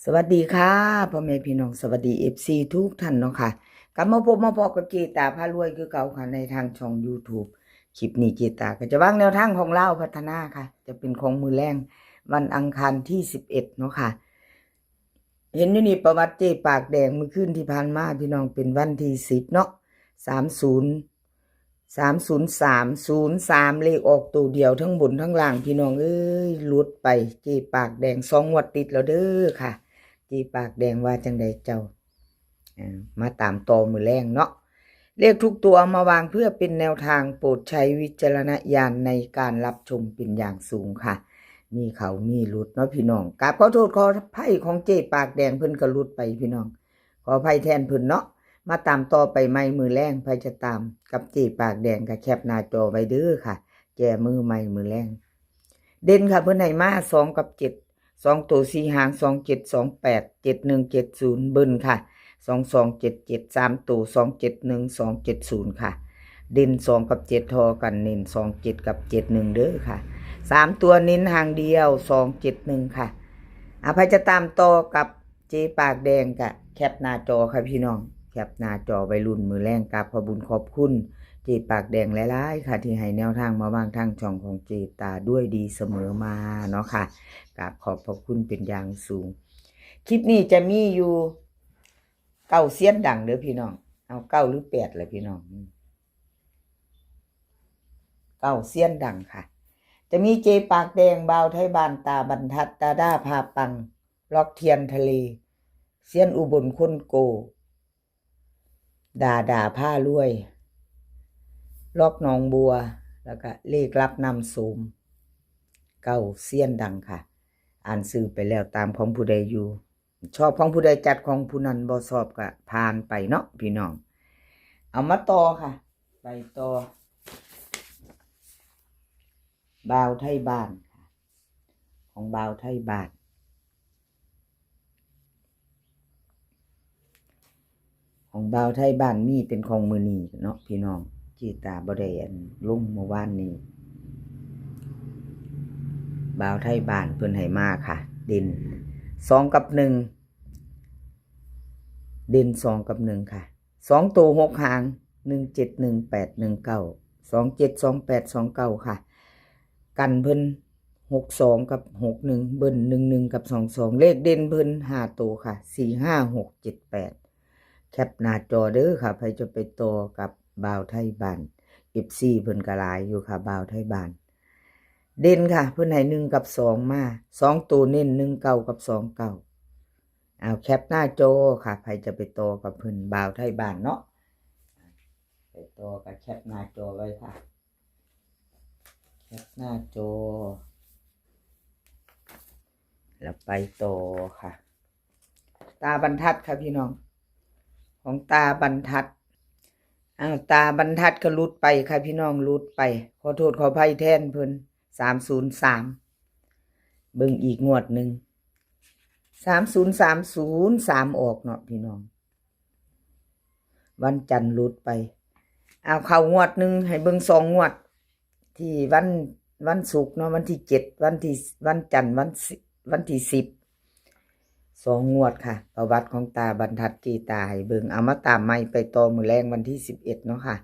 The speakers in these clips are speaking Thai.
สวัสดีค่ะพ่อแม่พี่น้องสวัสดีFCทุกท่านเนาะค่ะกลับมาพบมาพอกับเจตาพารวยคือเก่าค่ะในทางช่อง YouTube คลิปนี้เจตาก็จะวางแนวทางของเล่าพัฒนาค่ะจะเป็นของมือแรงวันอังคารที่11เนาะค่ะเห็นอยู่นี่ประวัติเจปากแดงเมื่อคืนที่ผ่านมาพี่น้องเป็นวันที่10เนาะ30 303 เลขออกตัวเดียวทั้งบนทั้งล่างพี่น้องเอ้ยหลุดไปเจปากแดง2 งวดติดแล้วเด้อค่ะจีปากแดงว่าจังใดเจ้ามาตามต่อมือแรงเนาะเลขทุกตัวมาวางเพื่อเป็นแนวทางโปรดใช้วิจารณญาณในการรับชมเป็นอย่างสูงค่ะมีเขามีหลุดเนาะพี่น้องกราบขอโทษขออภัยของเจปากแดงเพิ่นก็หลุดไปพี่น้องขออภัยแทนเพิ่นเนาะมาตามต่อไปใหม่มือแรงไผจะตามกับเจปากแดงก็แคปหน้าจอไว้เด้อค่ะแก้มือใหม่มือแรงเด่นค่ะเพิ่นให้มา2กับ7 2ตัว4หาง2728 7170เบิ้ลค่ะ2277 3ตัว271 270ค่ะเด่น2กับ7ทอกันเน้น27กับ71เด้อค่ะ3ตัวเน้นหางเดียว271ค่ะอภัยจะตามต่อกับเจปากแดงกะแคปหน้าจอค่ะพี่น้องแคปหน้าจอไว้รุ่นมือแรงกับขอบุญขอบคุณเจปากแดงหลายๆค่ะที่ให้แนวทางมาบ้างทางช่องของเจตาด้วยดีเสมอมาเนาะค่ะกราบขอบพระคุณเป็นอย่างสูงคลิปนี้จะมีอยู่9เสี้ยนดังเด้อพี่น้องเอา9หรือ8เลยพี่น้อง9เสี้ยนดังค่ะจะมีเจปากแดงบ่าวไทยบ้านตาบรรทัดตาด้าพาปังล็อกเทียนทะเลเสี้ยนอุบลคนโกด่าผ้ารวยล็อกหนองบัวแล้วก็เลขลับนำสูม9เสี้ยนดังค่ะอ่านสื่อไปแล้วตามของผู้ใดอยู่ชอบของผู้ใดจัดของผู้นั้นบ่ชอบก็ผ่านไปเนาะพี่น้องเอามาต่อค่ะไปต่อบ่าวไทยบ้านค่ะของบ่าวไทยบ้านของบ่าวไทยบ้านมีเป็นของมือนีเนาะพี่น้องจีตาบ่ได้ลงเมื่อวานนี้บ่าวไทยบ้านเพิ่นให้มาค่ะเด่น2กับ1เด่น2กับ1ค่ะ2ตัว6หาง171819 272829ค่ะกันเพิ่น62กับ61เบิ้ล11กับ22เลขเด่นเพิ่น5ตัวค่ะ45678แคปหน้าจอเด้อค่ะใครจะไปต่อกับบ่าวไทยบ้าน FC เพิ่นก็หลายอยู่ค่ะบ่าวไทยบ้านเด่นค่ะเพิ่นให้1กับ2มา2ตัวเน้น19กับ29เอาแคปหน้าจอค่ะใครจะไปต่อกับเพิ่นบ่าวไทยบ้านเนาะไปต่อกับแคปหน้าจอไว้ค่ะแคปหน้าจอแล้วไปต่อค่ะตาบรรทัดค่ะพี่น้องของตาบรรทัดตาบรรทัดก็ลุดไปค่ะพี่น้องลุดไปขอโทษขออภัยแทนเพิ่น303เบิ่งอีกงวดหนึ่ง30303ออกเนาะพี่น้องวันจันทร์ลุดไปเอาเข้างวดหนึ่งให้เบิ่ง2งวดที่วันศุกร์เนาะวันที่7วันจันทร์วันที่10 2งวดค่ะประวัติของตาบรรทัดจีตาให้เบิ่งเอามาตามใหม่ไปต่อมื้อแรงวันที่11เนาะค่ะ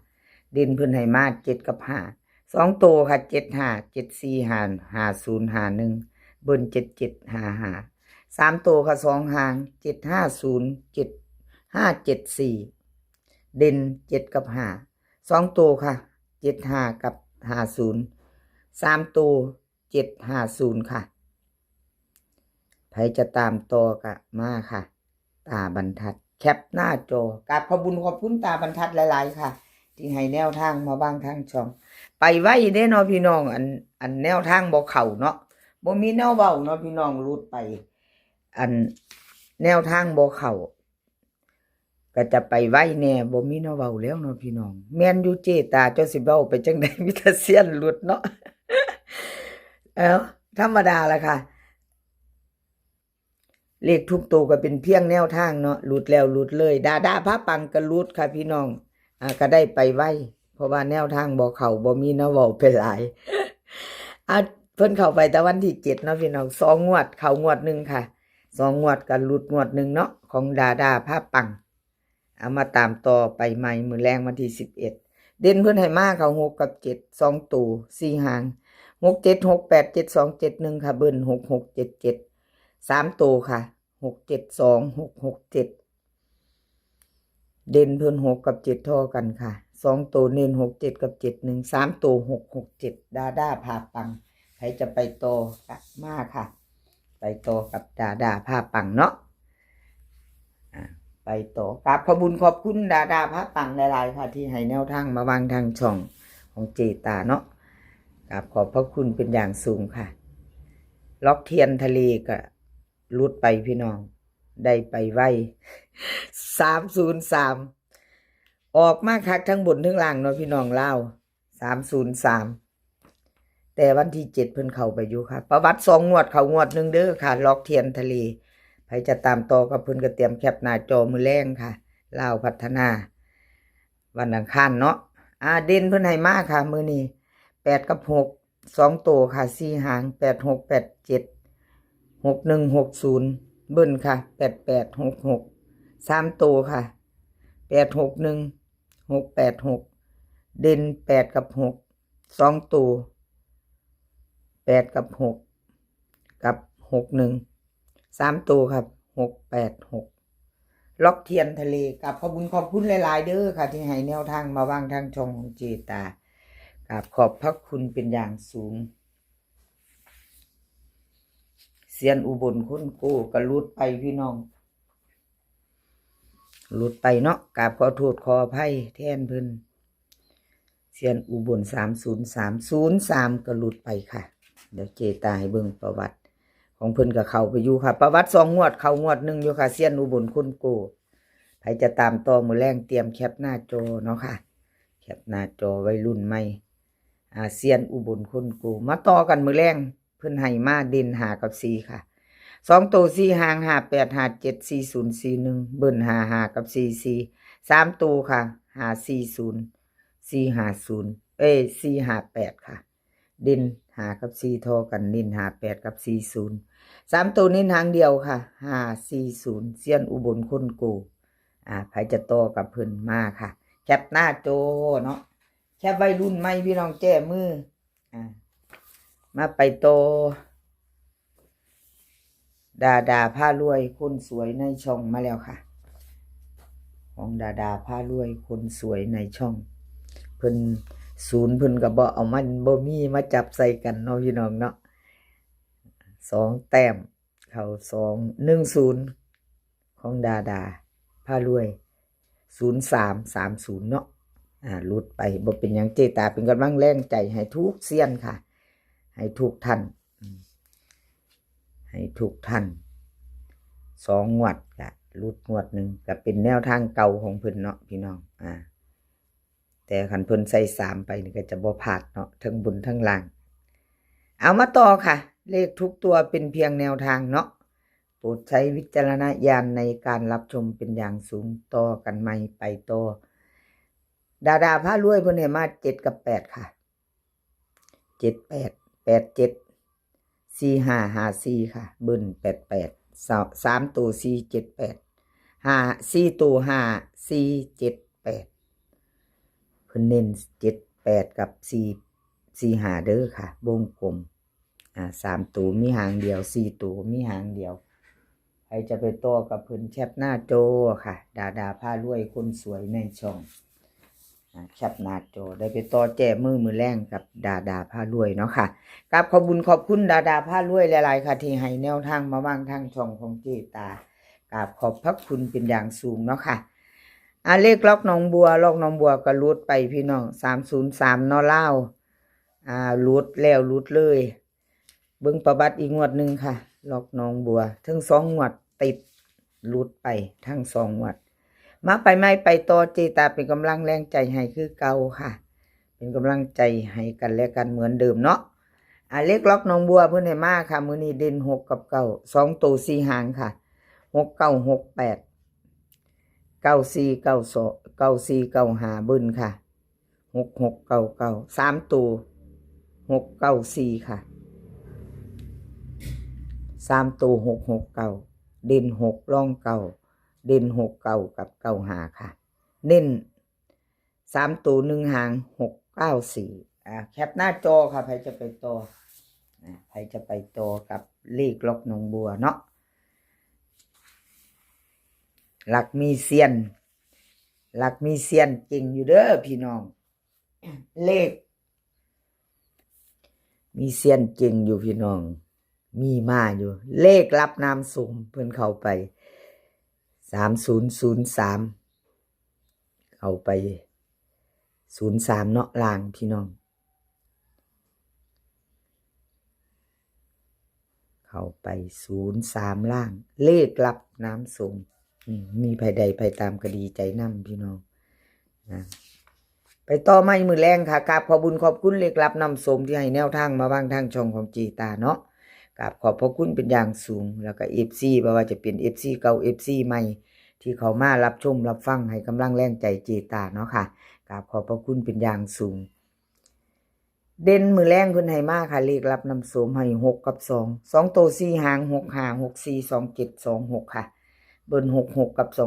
เด่นเพิ่นให้มา7กับ5 2ตัวค่ะ75 74 50 51เบิ่น7755 3ตัวค่ะ2หาง750 7574เด่น7กับ5 2ตัวค่ะ75กับ50 3ตัว750ค่ะใครจะตามต่อก็มาค่ะตาบรรทัดแคปหน้าจอกราบขอบคุญขอบคุณตาบรรทัดหลายๆค่ะที่ให้แนวทางมาบ้างทางช่องไปไว้เด้เนาะพี่น้องอันแนวทางบ่เข้าเนาะบ่มีแนวเว้าเนาะพี่น้องรูดไปอันแนวทางบ่เข้าก็จะไปไว้แน่บ่มีแนวเว้าแล้วเนาะพี่น้องแม่นอยู่เจตาเจ้าสิเว้าไปจังได๋มีแต่เสียนหลุดเนาะธรรมดาล่ะค่ะเลขทุกตัวก็เป็นเพียงแนวทางเนาะหลุดแล้วหลุดเลยดาพระปังก็หลุดค่ะพี่น้องก็ได้ไปไว้เพราะว่าแนวทางบ่เข้าบ่มีแนวเว้าเป็นหลายเพิ่นเข้าไปแต่วันที่7เนาะพี่น้อง2งวดเข้างวดนึงค่ะ 2 งวดกันหลุดงวดหนึ่งเนาะของดาดาผ้าปังเอามาตามต่อไปใหม่มื้อแรงวันที่11เด่นเพิ่นให้มาเขา6กับ7 2ตัว4หาง6 7 6 8 7 2 7 1ค่ะเบิ้น6 6 7 7 3ตัวค่ะ6 7 2 6 6 7เด่นเพิ่น6กับ7เท่ากันค่ะ2ตัวเน้น6 7กับ7 1 3ตัว6 6 7ดาดาผ้าปังใครจะไปต่อกับมาค่ะไปต่อกับดาดาผ้าปังเนาะไปต่อกราบขอบคุญขอบคุณดาดาผ้าปังหลายๆค่ะที่ให้แนวทางมาวางทางช่องของเจตาเนาะกราบขอบพระคุณเป็นอย่างสูงค่ะล็อกเทียนทะเลก็ลุดไปพี่น้องได้ไปไว้303ออกมาคักทั้งบนทั้งล่างเนาะพี่น้องเล่า303แต่วันที่7เพิ่นเข้าไปอยู่ค่ะประวัติ2 งวดเข้างวด1เด้อค่ะล็อกเทียนทะเลใครจะตามต่อกับเพิ่นก็เตรียมแคปหน้าจอมือแรงค่ะลาวพัฒนาวันอังคารเนาะเด่นเพิ่นให้มาค่ะมื้อนี้8กับ6 2ตัวค่ะ4หาง8 6 8 7 6 1 6 0เบิ้นค่ะ8 8 6 6 3ตัวค่ะ8 6 1 6 8 6เด่น8กับ6 2ตัว8กับ6กับ6 1 3ตัวครับ6 8 6ล็อกเทียนทะเลกับขอบคุณหลายๆเด้อค่ะที่ให้แนวทางมาวางทางช่องของเจตากับขอบพระคุณเป็นอย่างสูงเซียนอุบลคุณโก้ก็ลุดไปพี่น้องลุดไปเนาะกับขอโทษขออภัยแทนเพิ่นเซียนอุบล30303ก็ลุดไปค่ะเดี๋ยวเจตาให้เบิ่งประวัติของเพิ่นกับเขาไปอยู่ค่ะประวัติ2 งวดเขางวด1อยู่ค่ะเซียนอุบลคุณโก้ใครจะตามต่อมือแรงเตรียมแคปหน้าจอเนาะค่ะแคปหน้าจอไว้รุ่นใหม่เซียนอุบลคุณโก้มาต่อกันมือแรงเพิ่นให้มาเด่น5กับ4ค่ะ2ตัว4หาง5 8 5 7 4 0 4 1เบิ้น5 กับ4 4 3ตัวค่ะ5 4 0 4 5 04 5 8ค่ะเด่น5กับ4ทอกันเน้น5 8กับ4 0 3ตัวเน้นหางเดียวค่ะ5 4 0เซียนอุบลคนโกใครจะต่อกับเพิ่นมาค่ะแคปหน้าจอเนาะแคปไว้รุ่นใหม่พี่น้องแก้มือมาไปโตดาผ้ารวยคนสวยในช่องมาแล้วค่ะของดาผ้ารวยคนสวยในช่องเพิ่นศูนย์เพิ่นก็บ่เอามันบ่มีมาจับใส่กันเนาะพี่น้องเนาะ2 แต้มเข้า2 10ของดาผ้ารวย0330เนาะลุดไปบ่เป็นหยังเจตาเป็นกำลังแรงใจให้ทุกเซียนค่ะให้ทุกท่านให้ทุกท่าน2 งวดก็ลุดงวดหนึ่งก็เป็นแนวทางเก่าของเพิ่นเนาะพี่น้องแต่คันเพิ่นใส่3ไปนี่ก็จะบ่พลาดเนาะทั้งบนทั้งล่างเอามาต่อค่ะเลขทุกตัวเป็นเพียงแนวทางเนาะโปรดใช้วิจารณญาณในการรับชมเป็นอย่างสูงต่อกันใหม่ไปต่อดาผ้ารวยเพิ่นให้มา7กับ8ค่ะ7 8 8 7 4 5 5 4ค่ะเบิ้น8 8 3ตัว4 7 8 5 4ตัว5 4 7 8เพิ่นเน้น7 8กับ4 4 5เด้อค่ะวงกลม3ตัวมีหางเดียว4ตัวมีหางเดียวใครจะไปต่อกับเพิ่นแคปหน้าจอค่ะดาผ้ารวยคนสวยในช่องแคปหน้าจอได้ไปต่อแจ้มือแรงกับดาผ้ารวยเนาะค่ะกับขอบคุณดาผ้ารวยหลายๆค่ะที่ให้แนวทางมาวางทางช่องของเจตากับขอบพระคุณเป็นอย่างสูงเนาะค่ะเลขล็อกหนองบัวก็ลุดไปพี่น้อง303เนาะเล่าลุดแล้วลุดเลยเบิ่งประวัติอีกงวดหนึ่งค่ะล็อกหนองบัวทั้ง2 งวดติดลุดไปทั้ง2 งวดมาไปไม่ไปต่อเจตาเป็นกำลังแรงใจให้คือเก่าค่ะเป็นกำลังใจให้กันและกันเหมือนเดิมเนาะเลขล็อกหนองบัวเพิ่นให้มาค่ะมื้อนี้เด่น6กับ9 2ตัว4หางค่ะ6 9 6 8 9 4 9 2 9 4 9 5เบิ้นค่ะ6 6 9 9 3ตัว6 9 4ค่ะ3ตัว6 6 9 เด่นหกร่องเก่าเด่นหกเก่ากับเก่าหาค่ะเน้น3 ตัว1 หาง694แคปหน้าจอค่ะใครจะไปต่อใครจะไปต่อกับเลขล็อกหนองบัวเนาะหลักมีเซียนจริงอยู่เด้อพี่น้องเลขมีเซียนจริงอยู่พี่น้องมีมาอยู่เลขรับน้ำสูงเพิ่นเข้าไป3003เข้าไป03เนาะล่างพี่น้องเข้าไป03ล่างเลขรับน้ำสูงมีภัยใดภัยตามก็ดีใจนำพี่น้องนะไปต่อไม่มือแรงค่ะกราบขอบุญขอบคุณเลขรับนำสมที่ให้แนวทางมาบ้างทางช่องของจีตาเนาะกราบขอบพระคุณเป็นอย่างสูงแล้วก็ FC บ่ว่าจะเป็น FC เก่า FC ใหม่ที่เขามารับชมรับฟังให้กำลังแรงใจจีตาเนาะค่ะกราบขอบพระคุณเป็นอย่างสูงเด่นมือแรงเพิ่นให้มาค่ะเลขรับนำสมให้6กับ2ตัว4หาง6 5 6 4 2 7 2 6ค่ะเบิ้น6 กับ2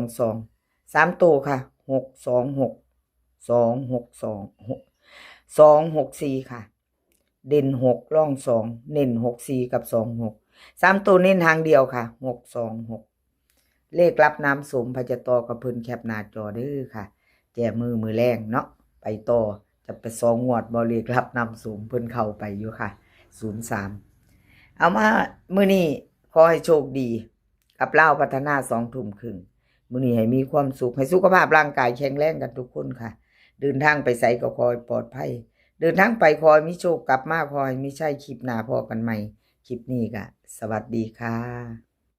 3ตัวค่ะ6 2 6 2 6 2 4ค่ะเด่น6ร่อง2เน้น6 4กับ2 6 3ตัวเน้นทางเดียวค่ะ6 2 6เลขรับน้ำสมพจะต่อกับเพิ่นแคปหน้าจอเด้อค่ะแจมือแรงเนาะไปต่อจะไป2 งวดบ่เลขรับน้ำสมเพิ่นเข้าไปอยู่ค่ะ03เอามามื้อนี้ขอให้โชคดีกับลาวพัฒนา2 ทุ่มครึ่งมื้อนี้ให้มีความสุขให้สุขภาพร่างกายแข็งแรงกันทุกคนค่ะเดินทางไปไสก็ขอให้ปลอดภัยเดินทางไปขอให้มีโชคกลับมาขอให้มีชัยคลิปหน้าพอกันใหม่คลิปนี้ก็สวัสดีค่ะ